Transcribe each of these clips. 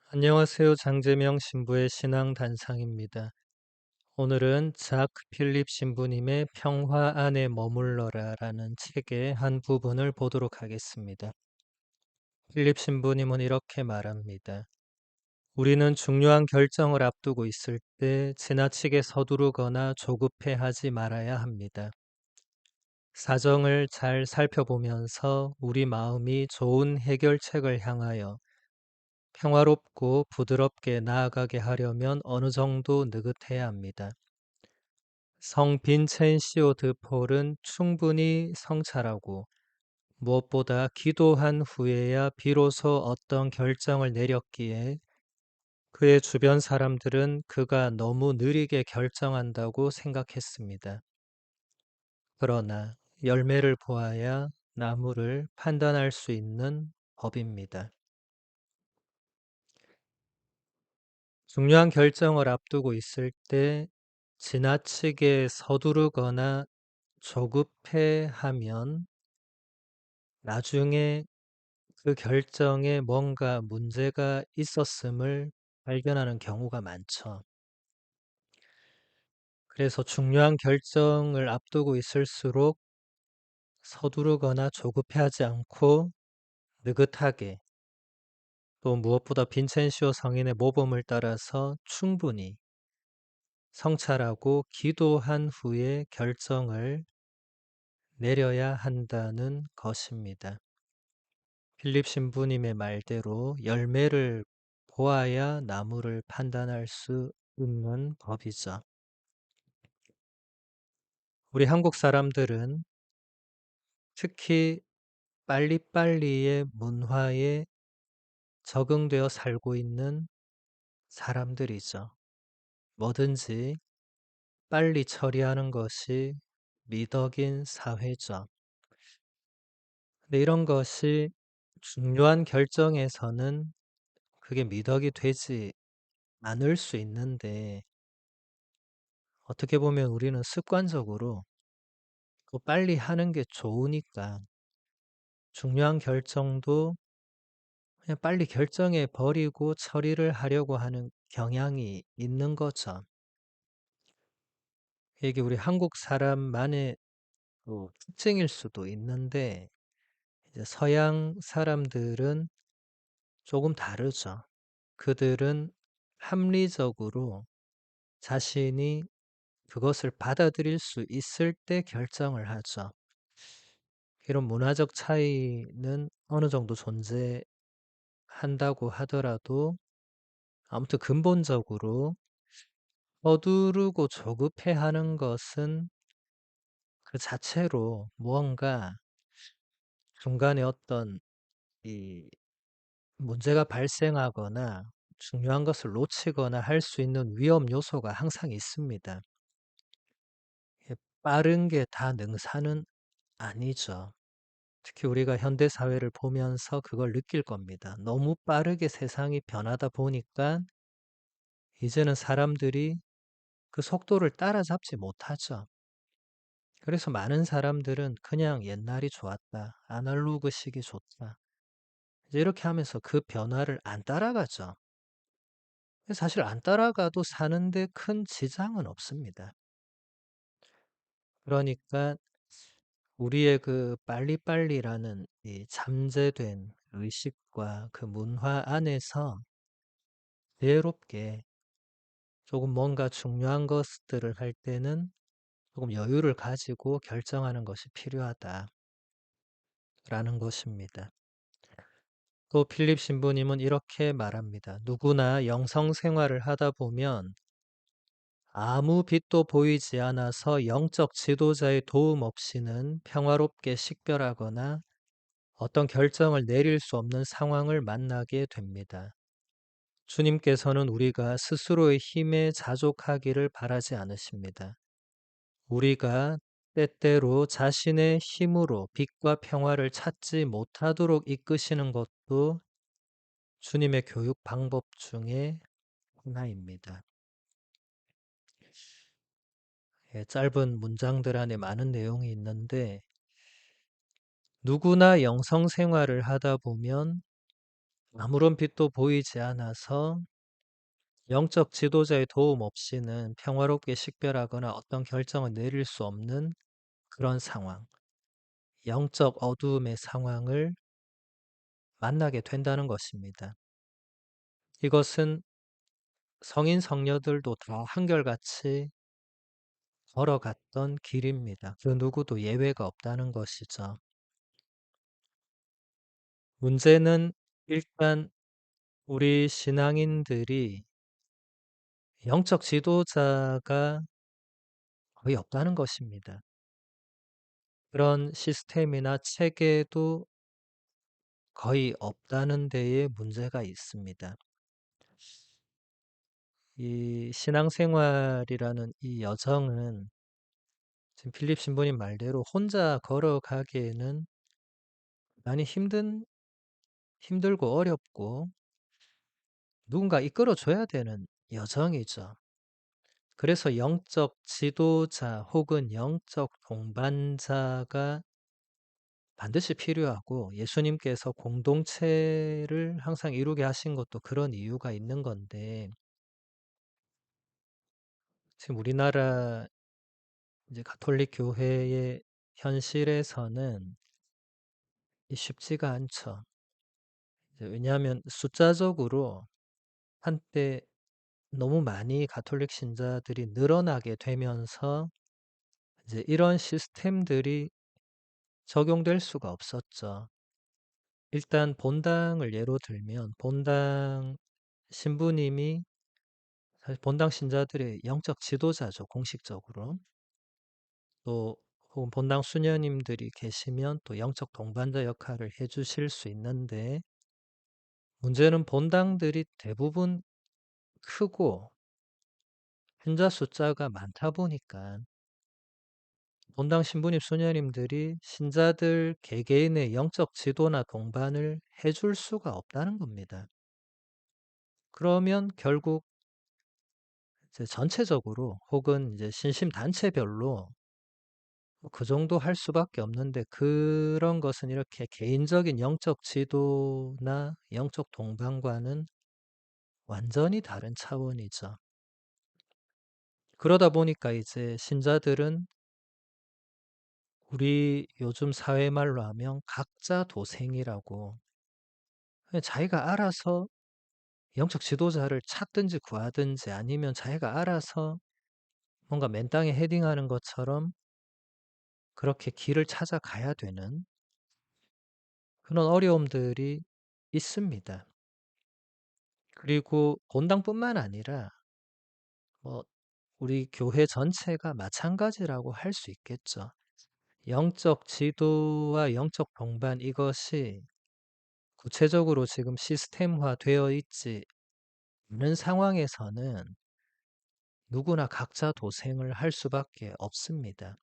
안녕하세요. 장재명 신부의 신앙 단상입니다. 오늘은 작 필립 신부님의 평화 안에 머물러라라는 책의 한 부분을 보도록 하겠습니다. 필립 신부님은 이렇게 말합니다. 우리는 중요한 결정을 앞두고 있을 때 지나치게 서두르거나 조급해하지 말아야 합니다. 사정을 잘 살펴보면서 우리 마음이 좋은 해결책을 향하여 평화롭고 부드럽게 나아가게 하려면 어느 정도 느긋해야 합니다. 성 빈첸시오 드 폴은 충분히 성찰하고 무엇보다 기도한 후에야 비로소 어떤 결정을 내렸기에 그의 주변 사람들은 그가 너무 느리게 결정한다고 생각했습니다. 그러나 열매를 보아야 나무를 판단할 수 있는 법입니다. 중요한 결정을 앞두고 있을 때 지나치게 서두르거나 조급해하면 나중에 그 결정에 뭔가 문제가 있었음을 발견하는 경우가 많죠. 그래서 중요한 결정을 앞두고 있을수록 서두르거나 조급해하지 않고 느긋하게 또 무엇보다 빈첸시오 성인의 모범을 따라서 충분히 성찰하고 기도한 후에 결정을 내려야 한다는 것입니다. 필립 신부님의 말대로 열매를 보아야 나무를 판단할 수 있는 법이죠. 우리 한국 사람들은 특히 빨리빨리의 문화에 적응되어 살고 있는 사람들이죠. 뭐든지 빨리 처리하는 것이 미덕인 사회죠. 근데 이런 것이 중요한 결정에서는 그게 미덕이 되지 않을 수 있는데 어떻게 보면 우리는 습관적으로 빨리 하는 게 좋으니까 중요한 결정도 그냥 빨리 결정해 버리고 처리를 하려고 하는 경향이 있는 거죠. 이게 우리 한국 사람만의 또 특징일 수도 있는데 이제 서양 사람들은 조금 다르죠. 그들은 합리적으로 자신이 그것을 받아들일 수 있을 때 결정을 하죠. 이런 문화적 차이는 어느 정도 존재한다고 하더라도 아무튼 근본적으로 서두르고 조급해하는 것은 그 자체로 무언가 중간에 어떤 이 문제가 발생하거나 중요한 것을 놓치거나 할 수 있는 위험 요소가 항상 있습니다. 빠른 게 다 능사는 아니죠. 특히 우리가 현대 사회를 보면서 그걸 느낄 겁니다. 너무 빠르게 세상이 변하다 보니까 이제는 사람들이 그 속도를 따라잡지 못하죠. 그래서 많은 사람들은 그냥 옛날이 좋았다. 아날로그식이 좋다. 이제 이렇게 하면서 그 변화를 안 따라가죠. 사실 안 따라가도 사는데 큰 지장은 없습니다. 그러니까 우리의 그 빨리빨리라는 이 잠재된 의식과 그 문화 안에서 지혜롭게 조금 뭔가 중요한 것들을 할 때는 조금 여유를 가지고 결정하는 것이 필요하다라는 것입니다. 또 필립 신부님은 이렇게 말합니다. 누구나 영성 생활을 하다 보면 아무 빛도 보이지 않아서 영적 지도자의 도움 없이는 평화롭게 식별하거나 어떤 결정을 내릴 수 없는 상황을 만나게 됩니다. 주님께서는 우리가 스스로의 힘에 자족하기를 바라지 않으십니다. 우리가 때때로 자신의 힘으로 빛과 평화를 찾지 못하도록 이끄시는 것도 주님의 교육 방법 중에 하나입니다. 짧은 문장들 안에 많은 내용이 있는데 누구나 영성 생활을 하다 보면 아무런 빛도 보이지 않아서 영적 지도자의 도움 없이는 평화롭게 식별하거나 어떤 결정을 내릴 수 없는 그런 상황, 영적 어두움의 상황을 만나게 된다는 것입니다. 이것은 성인 성녀들도 다 한결같이 걸어갔던 길입니다. 그 누구도 예외가 없다는 것이죠. 문제는 일단 우리 신앙인들이 영적 지도자가 거의 없다는 것입니다. 그런 시스템이나 체계도 거의 없다는 데에 문제가 있습니다. 이 신앙생활이라는 이 여정은 지금 필립 신부님 말대로 혼자 걸어가기에는 많이 힘들고 어렵고 누군가 이끌어줘야 되는 여정이죠. 그래서 영적 지도자 혹은 영적 동반자가 반드시 필요하고 예수님께서 공동체를 항상 이루게 하신 것도 그런 이유가 있는 건데 지금 우리나라 이제 가톨릭 교회의 현실에서는 쉽지가 않죠. 왜냐하면 숫자적으로 한때 너무 많이 가톨릭 신자들이 늘어나게 되면서 이제 이런 시스템들이 적용될 수가 없었죠. 일단 본당을 예로 들면 본당 신부님이 사실 본당 신자들의 영적 지도자죠, 공식적으로. 또 혹은 본당 수녀님들이 계시면 또 영적 동반자 역할을 해주실 수 있는데 문제는 본당들이 대부분 크고 신자 숫자가 많다 보니까 본당 신부님 수녀님들이 신자들 개개인의 영적 지도나 동반을 해줄 수가 없다는 겁니다. 그러면 결국 이제 전체적으로 혹은 이제 신심 단체별로 그 정도 할 수밖에 없는데 그런 것은 이렇게 개인적인 영적 지도나 영적 동반과는 완전히 다른 차원이죠. 그러다 보니까 이제 신자들은 우리 요즘 사회 말로 하면 각자 도생이라고 그냥 자기가 알아서 영적 지도자를 찾든지 구하든지 아니면 자기가 알아서 뭔가 맨 땅에 헤딩하는 것처럼 그렇게 길을 찾아가야 되는 그런 어려움들이 있습니다. 그리고 본당뿐만 아니라 뭐 우리 교회 전체가 마찬가지라고 할 수 있겠죠. 영적 지도와 영적 동반 이것이 구체적으로 지금 시스템화 되어 있지 않은 상황에서는 누구나 각자 도생을 할 수밖에 없습니다.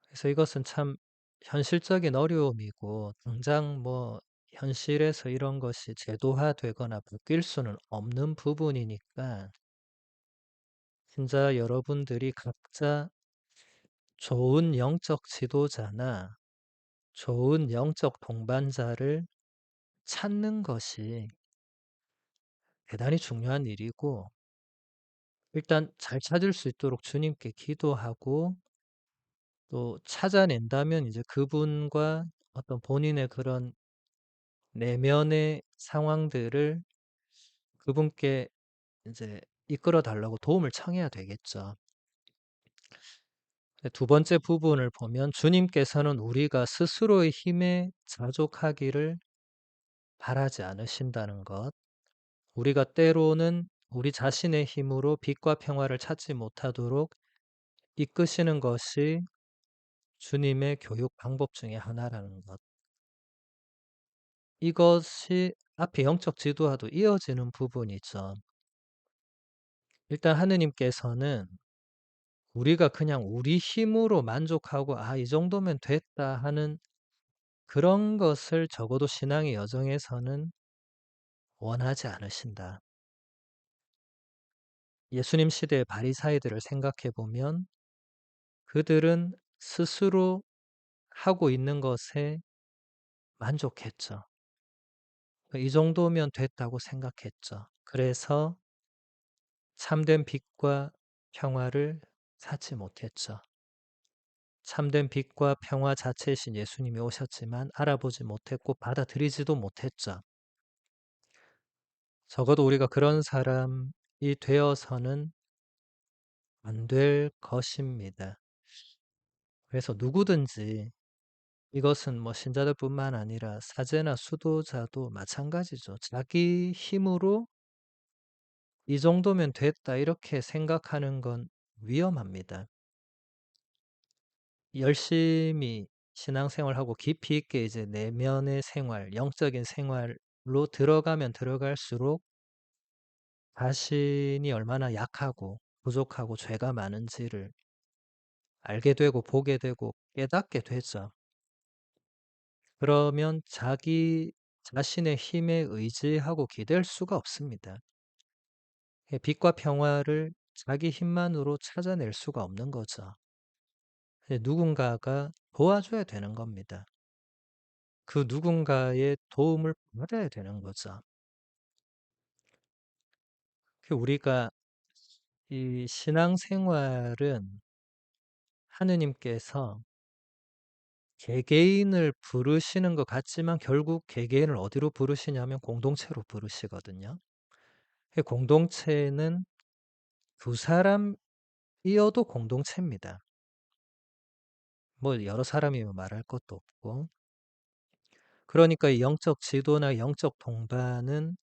그래서 이것은 참 현실적인 어려움이고 당장 뭐 현실에서 이런 것이 제도화되거나 바뀔 수는 없는 부분이니까 신자 여러분들이 각자 좋은 영적 지도자나 좋은 영적 동반자를 찾는 것이 대단히 중요한 일이고 일단 잘 찾을 수 있도록 주님께 기도하고 또 찾아낸다면 이제 그분과 어떤 본인의 그런 내면의 상황들을 그분께 이제 이끌어 달라고 도움을 청해야 되겠죠. 두 번째 부분을 보면 주님께서는 우리가 스스로의 힘에 자족하기를 바라지 않으신다는 것. 우리가 때로는 우리 자신의 힘으로 빛과 평화를 찾지 못하도록 이끄시는 것이 주님의 교육 방법 중에 하나라는 것. 이것이 앞에 영적 지도와도 이어지는 부분이죠. 일단 하느님께서는 우리가 그냥 우리 힘으로 만족하고 이 정도면 됐다 하는 그런 것을 적어도 신앙의 여정에서는 원하지 않으신다. 예수님 시대의 바리사이들을 생각해 보면 그들은 스스로 하고 있는 것에 만족했죠. 이 정도면 됐다고 생각했죠. 그래서 참된 빛과 평화를 찾지 못했죠. 참된 빛과 평화 자체이신 예수님이 오셨지만 알아보지 못했고 받아들이지도 못했죠. 적어도 우리가 그런 사람이 되어서는 안 될 것입니다. 그래서 누구든지 이것은 뭐 신자들뿐만 아니라 사제나 수도자도 마찬가지죠. 자기 힘으로 '이 정도면 됐다.' 이렇게 생각하는 건 위험합니다. 열심히 신앙생활하고 깊이 있게 이제 내면의 생활, 영적인 생활로 들어가면 들어갈수록 자신이 얼마나 약하고 부족하고 죄가 많은지를 알게 되고 보게 되고 깨닫게 되죠. 그러면 자기 자신의 힘에 의지하고 기댈 수가 없습니다. 빛과 평화를 자기 힘만으로 찾아낼 수가 없는 거죠. 누군가가 도와줘야 되는 겁니다. 그 누군가의 도움을 받아야 되는 거죠. 우리가 이 신앙생활은 하느님께서 개개인을 부르시는 것 같지만 결국 개개인을 어디로 부르시냐면 공동체로 부르시거든요. 공동체는 두 사람이어도 공동체입니다. 뭐 여러 사람이면 말할 것도 없고. 그러니까 이 영적 지도나 영적 동반은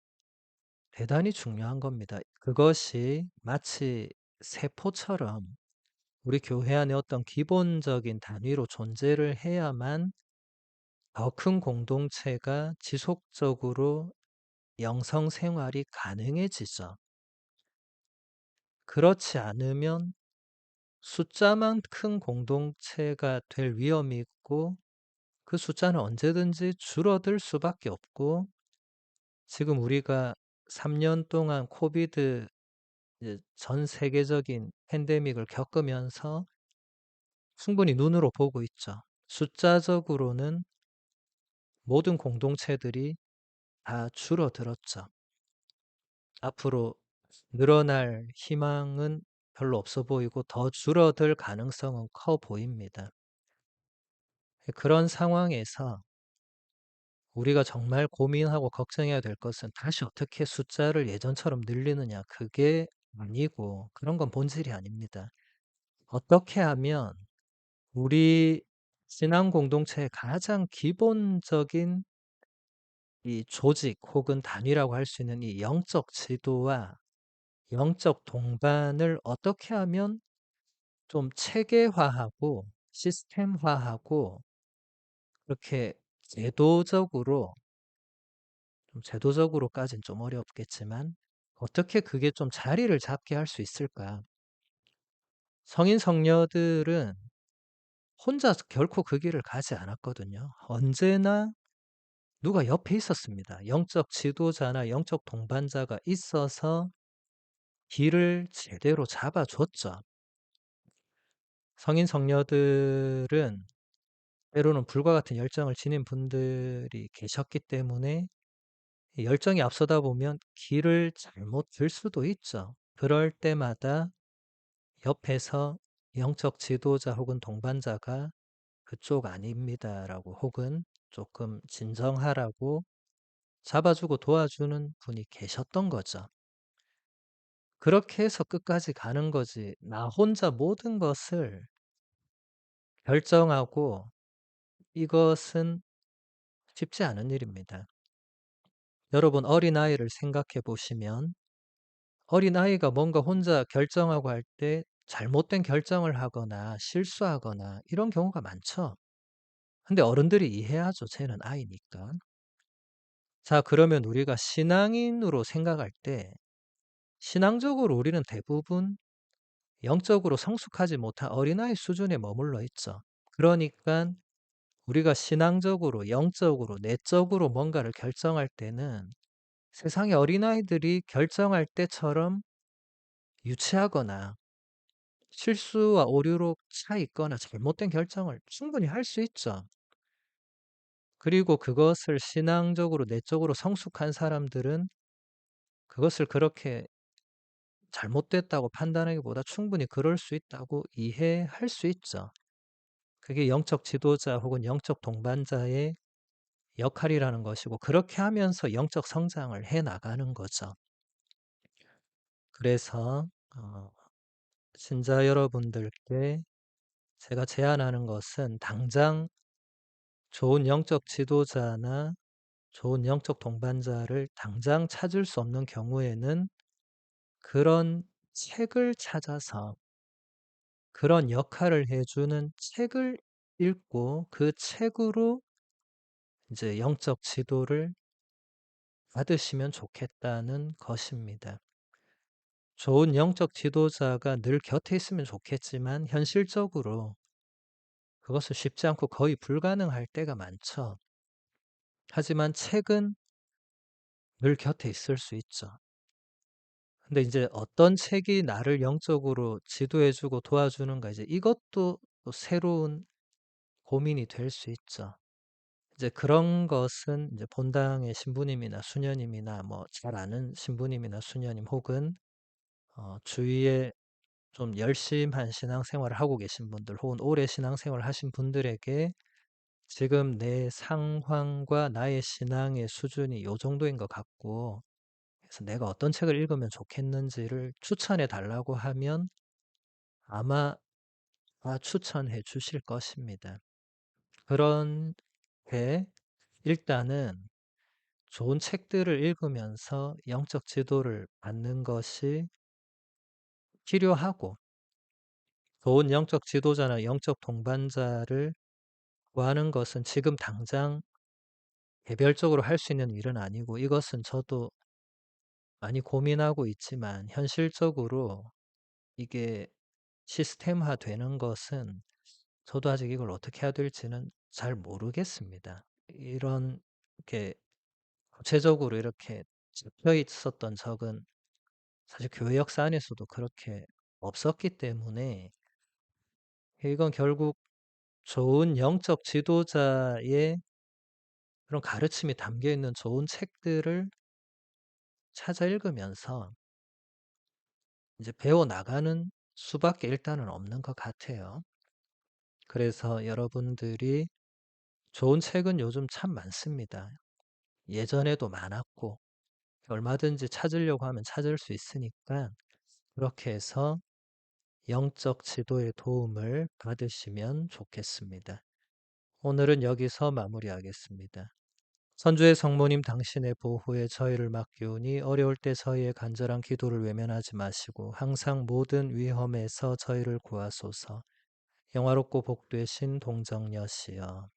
대단히 중요한 겁니다. 그것이 마치 세포처럼 우리 교회 안에 어떤 기본적인 단위로 존재를 해야만 더 큰 공동체가 지속적으로 영성 생활이 가능해지죠. 그렇지 않으면 숫자만 큰 공동체가 될 위험이 있고 그 숫자는 언제든지 줄어들 수밖에 없고 지금 우리가 3년 동안 코비드 이제 전 세계적인 팬데믹을 겪으면서 충분히 눈으로 보고 있죠. 숫자적으로는 모든 공동체들이 다 줄어들었죠. 앞으로 늘어날 희망은 별로 없어 보이고 더 줄어들 가능성은 커 보입니다. 그런 상황에서 우리가 정말 고민하고 걱정해야 될 것은 다시 어떻게 숫자를 예전처럼 늘리느냐, 그게 아니고 그런 건 본질이 아닙니다. 어떻게 하면 우리 신앙 공동체의 가장 기본적인 이 조직 혹은 단위라고 할 수 있는 이 영적 지도와 영적 동반을 어떻게 하면 좀 체계화하고 시스템화하고 그렇게 제도적으로 좀 제도적으로까진 좀 어렵겠지만 어떻게 그게 좀 자리를 잡게 할 수 있을까? 성인 성녀들은 혼자 결코 그 길을 가지 않았거든요. 언제나 누가 옆에 있었습니다. 영적 지도자나 영적 동반자가 있어서 길을 제대로 잡아줬죠. 성인 성녀들은 때로는 불과 같은 열정을 지닌 분들이 계셨기 때문에 이 열정이 앞서다 보면 길을 잘못 들 수도 있죠. 그럴 때마다 옆에서 영적 지도자 혹은 동반자가 "그쪽 아닙니다."라고 혹은 조금 진정하라고 잡아주고 도와주는 분이 계셨던 거죠. 그렇게 해서 끝까지 가는 거지 나 혼자 모든 것을 결정하고 이것은 쉽지 않은 일입니다. 여러분 어린아이를 생각해 보시면 어린아이가 뭔가 혼자 결정하고 할 때 잘못된 결정을 하거나 실수하거나 이런 경우가 많죠. 근데 어른들이 이해하죠. 쟤는 아이니까. 자, 그러면 우리가 신앙인으로 생각할 때 신앙적으로 우리는 대부분 영적으로 성숙하지 못한 어린아이 수준에 머물러 있죠. 그러니까 우리가 신앙적으로, 영적으로, 내적으로 뭔가를 결정할 때는 세상의 어린아이들이 결정할 때처럼 유치하거나 실수와 오류로 차 있거나 잘못된 결정을 충분히 할 수 있죠. 그리고 그것을 신앙적으로 내적으로 성숙한 사람들은 그것을 그렇게 잘못됐다고 판단하기보다 충분히 그럴 수 있다고 이해할 수 있죠. 그게 영적 지도자 혹은 영적 동반자의 역할이라는 것이고 그렇게 하면서 영적 성장을 해 나가는 거죠. 그래서 신자 여러분들께 제가 제안하는 것은 당장 좋은 영적 지도자나 좋은 영적 동반자를 당장 찾을 수 없는 경우에는 그런 책을 찾아서 그런 역할을 해 주는 책을 읽고 그 책으로 이제 영적 지도를 받으시면 좋겠다는 것입니다. 좋은 영적 지도자가 늘 곁에 있으면 좋겠지만 현실적으로 그것은 쉽지 않고 거의 불가능할 때가 많죠. 하지만 책은 늘 곁에 있을 수 있죠. 근데 이제 어떤 책이 나를 영적으로 지도해 주고 도와주는가 이제 이것도 또 새로운 고민이 될 수 있죠. 이제 그런 것은 이제 본당의 신부님이나 수녀님이나 뭐 잘 아는 신부님이나 수녀님 혹은 주위에 좀 열심한 신앙생활을 하고 계신 분들 혹은 오래 신앙생활을 하신 분들에게 지금 내 상황과 나의 신앙의 수준이 요 정도인 것 같고 그래서 내가 어떤 책을 읽으면 좋겠는지를 추천해 달라고 하면 아마 다 추천해 주실 것입니다. 그런데 일단은 좋은 책들을 읽으면서 영적 지도를 받는 것이 필요하고 좋은 영적 지도자나 영적 동반자를 구하는 것은 지금 당장 개별적으로 할 수 있는 일은 아니고 이것은 저도 많이 고민하고 있지만 현실적으로 이게 시스템화 되는 것은 저도 아직 이걸 어떻게 해야 될지는 잘 모르겠습니다. 이런 게 구체적으로 이렇게 잡혀 있었던 적은 사실 교회 역사 안에서도 그렇게 없었기 때문에 이건 결국 좋은 영적 지도자의 그런 가르침이 담겨 있는 좋은 책들을 찾아 읽으면서 이제 배워 나가는 수밖에 일단은 없는 것 같아요. 그래서 여러분들이 좋은 책은 요즘 참 많습니다. 예전에도 많았고 얼마든지 찾으려고 하면 찾을 수 있으니까 그렇게 해서 영적 지도의 도움을 받으시면 좋겠습니다. 오늘은 여기서 마무리하겠습니다. 선주의 성모님 당신의 보호에 저희를 맡기오니 어려울 때 저희의 간절한 기도를 외면하지 마시고 항상 모든 위험에서 저희를 구하소서. 영화롭고 복되신 동정녀시여